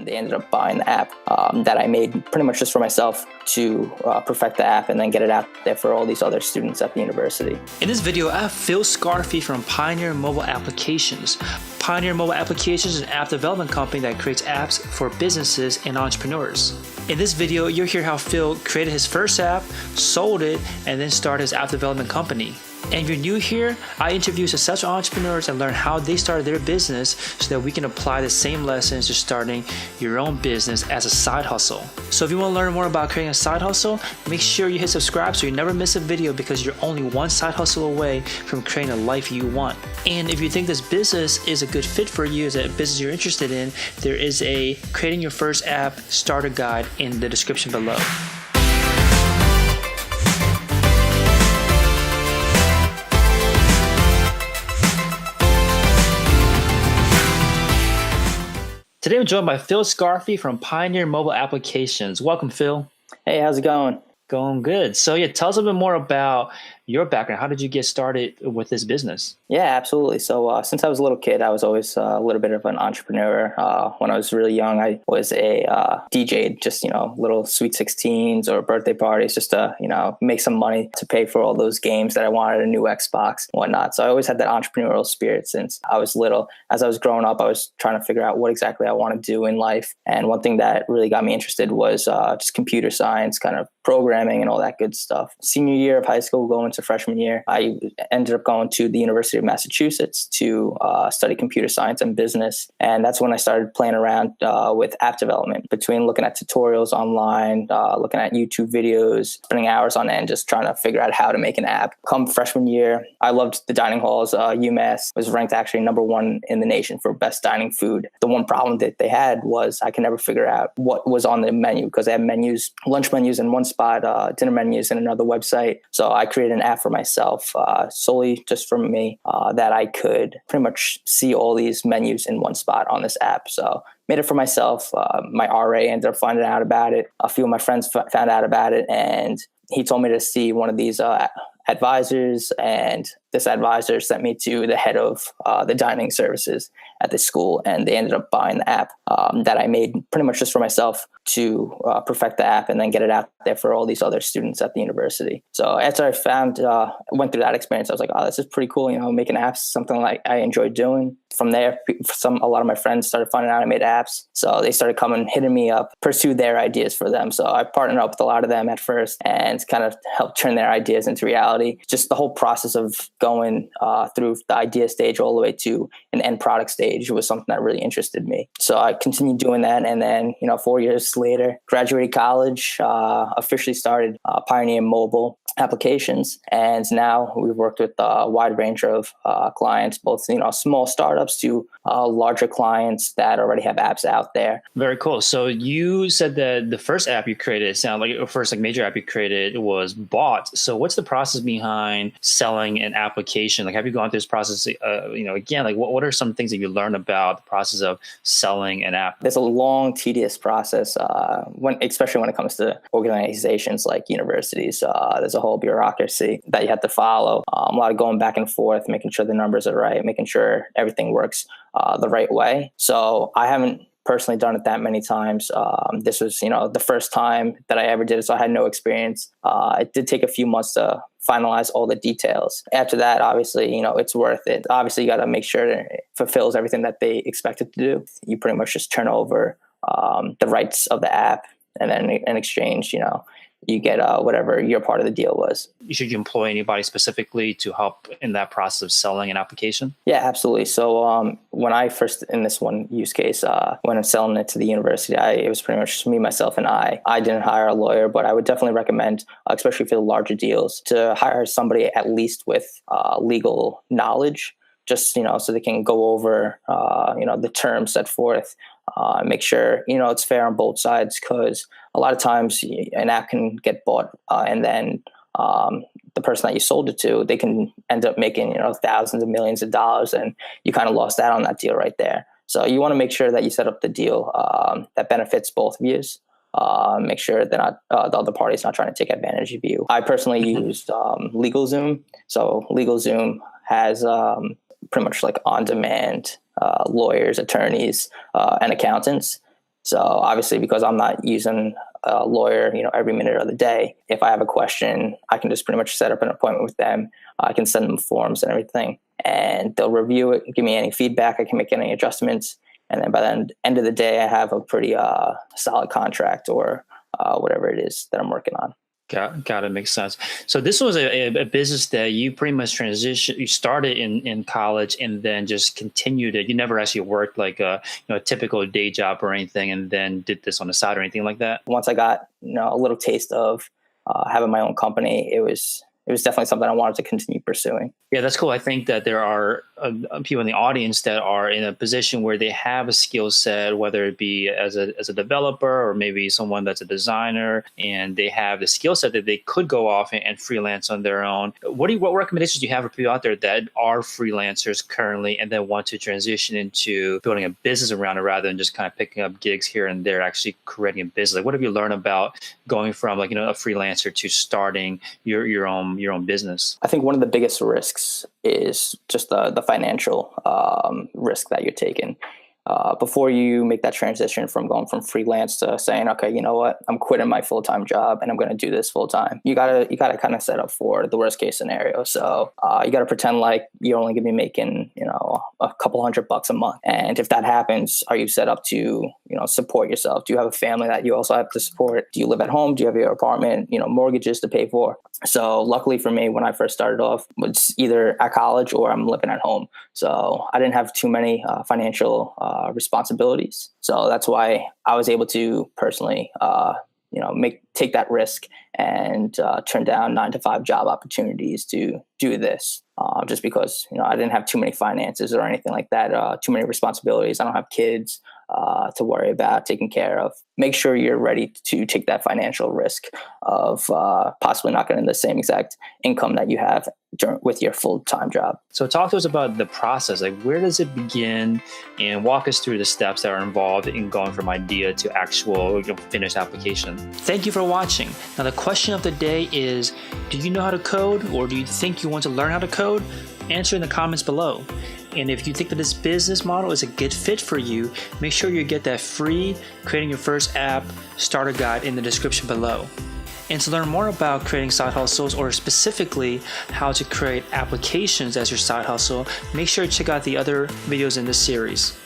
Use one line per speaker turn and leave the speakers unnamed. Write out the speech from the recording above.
and they ended up buying the app that I made pretty much just for myself to perfect the app and then get it out there for all these other students at the university.
In this video, I have Phil Scarfi from Pioneer Mobile Applications. Pioneer Mobile Applications is an app development company that creates apps for businesses and entrepreneurs. In this video, you'll hear how Phil created his first app, sold it, and then started his app development company. And if you're new here, I interview successful entrepreneurs and learn how they started their business so that we can apply the same lessons to starting your own business as a side hustle. So if you want to learn more about creating a side hustle, make sure you hit subscribe so you never miss a video, because you're only one side hustle away from creating a life you want. And if you think this business is a good fit for you, as a business you're interested in, there is a creating your first app starter guide in the description below. Today I'm joined by Phil Scarfi from Pioneer Mobile Applications. Welcome, Phil.
Hey, how's it going?
Going good. So tell us a bit more about your background. How did you get started with this business?
Yeah, absolutely. So since I was a little kid, I was always a little bit of an entrepreneur. When I was really young, I was a DJ, just, little sweet 16s or birthday parties, just to, make some money to pay for all those games that I wanted, a new Xbox and whatnot. So I always had that entrepreneurial spirit since I was little. As I was growing up, I was trying to figure out what exactly I want to do in life. And one thing that really got me interested was just computer science, kind of programming and all that good stuff. Senior year of high school, going into freshman year, I ended up going to the University of Massachusetts to study computer science and business. And that's when I started playing around with app development, between looking at tutorials online, looking at YouTube videos, spending hours on end, just trying to figure out how to make an app. Come freshman year, I loved the dining halls. UMass was ranked actually #1 in the nation for best dining food. The one problem that they had was I could never figure out what was on the menu, because they had menus, lunch menus in one spot, dinner menus in another website. So I created an app for myself, solely just for me, that I could pretty much see all these menus in one spot on this app. So made it for myself. My RA ended up finding out about it. A few of my friends found out about it, and he told me to see one of these advisors, and this advisor sent me to the head of the dining services at the school, and they ended up buying the app that I made pretty much just for myself to perfect the app and then get it out there for all these other students at the university. So after I went through that experience, I was like, oh, this is pretty cool. Making apps, something like I enjoy doing. From there, a lot of my friends started finding out I made apps. So they started hitting me up, pursue their ideas for them. So I partnered up with a lot of them at first and kind of helped turn their ideas into reality. Just the whole process of going through the idea stage all the way to an end product stage was something that really interested me. So I continued doing that. And then, 4 years later, graduated college, officially started Pioneer Mobile Applications. And now we've worked with a wide range of clients, both, small startups to larger clients that already have apps out there.
Very cool. So you said that the first app you created, it sounded like your first major app you created was bought. So what's the process behind selling an application? Have you gone through this process, again, what are some things that you learned about the process of selling an app?
There's a long, tedious process, especially when it comes to organizations like universities. There's a whole bureaucracy that you have to follow. A lot of going back and forth, making sure the numbers are right, making sure everything works the right way. So I haven't personally done it that many times. This was, the first time that I ever did it, so I had no experience. It did take a few months to finalize all the details. After that, obviously, it's worth it. Obviously, you got to make sure it fulfills everything that they expect it to do. You pretty much just turn over the rights of the app, and then in exchange, you get whatever your part of the deal was.
Should you employ anybody specifically to help in that process of selling an application?
Yeah, absolutely. So when I first, in this one use case, when I'm selling it to the university, it was pretty much me, myself, and I. I didn't hire a lawyer, but I would definitely recommend, especially for the larger deals, to hire somebody at least with legal knowledge, just, so they can go over, the terms set forth, make sure, it's fair on both sides, because a lot of times an app can get bought and then the person that you sold it to, they can end up making, thousands of millions of dollars, and you kind of lost out on that deal right there. So you want to make sure that you set up the deal that benefits both views. Make sure that the other party's not trying to take advantage of you. I personally used LegalZoom. So LegalZoom has pretty much like on-demand lawyers, attorneys, and accountants So obviously, because I'm not using a lawyer, every minute of the day, if I have a question, I can just pretty much set up an appointment with them. I can send them forms and everything, and they'll review it, give me any feedback. I can make any adjustments. And then by the end of the day, I have a pretty solid contract or whatever it is that I'm working on.
Got it. Makes sense. So this was a business that you pretty much you started in college and then just continued it. You never actually worked like a typical day job or anything, and then did this on the side or anything like that.
Once I got a little taste of having my own company, it was definitely something I wanted to continue pursuing.
Yeah, that's cool. I think that there are people in the audience that are in a position where they have a skill set, whether it be as a developer or maybe someone that's a designer, and they have the skill set that they could go off and freelance on their own. What recommendations do you have for people out there that are freelancers currently and then want to transition into building a business around it rather than just kind of picking up gigs here and there, actually creating a business? Like, what have you learned about going from a freelancer to starting your own business?
I think one of the biggest risks is just the financial risk that you're taking. Before you make that transition from going from freelance to saying, okay, you know what, I'm quitting my full-time job and I'm going to do this full time. You gotta kind of set up for the worst case scenario. So you got to pretend like you're only going to be making, a couple $100 a month. And if that happens, are you set up to, support yourself? Do you have a family that you also have to support? Do you live at home? Do you have your apartment, mortgages to pay for? So luckily for me, when I first started off, was either at college or I'm living at home. So I didn't have too many financial responsibilities. So that's why I was able to personally, take that risk and turn down 9-to-5 job opportunities to do this. Just because, I didn't have too many finances or anything like that, too many responsibilities. I don't have kids to worry about taking care of. Make sure you're ready to take that financial risk of possibly not getting the same exact income that you have with your full-time job.
So talk to us about the process. Like, where does it begin, and walk us through the steps that are involved in going from idea to actual finished application. Thank you for watching. Now, the question of the day is, do you know how to code, or do you think you want to learn how to code? Answer in the comments below. And if you think that this business model is a good fit for you, make sure you get that free Creating Your First App starter guide in the description below. And to learn more about creating side hustles, or specifically how to create applications as your side hustle, make sure to check out the other videos in this series.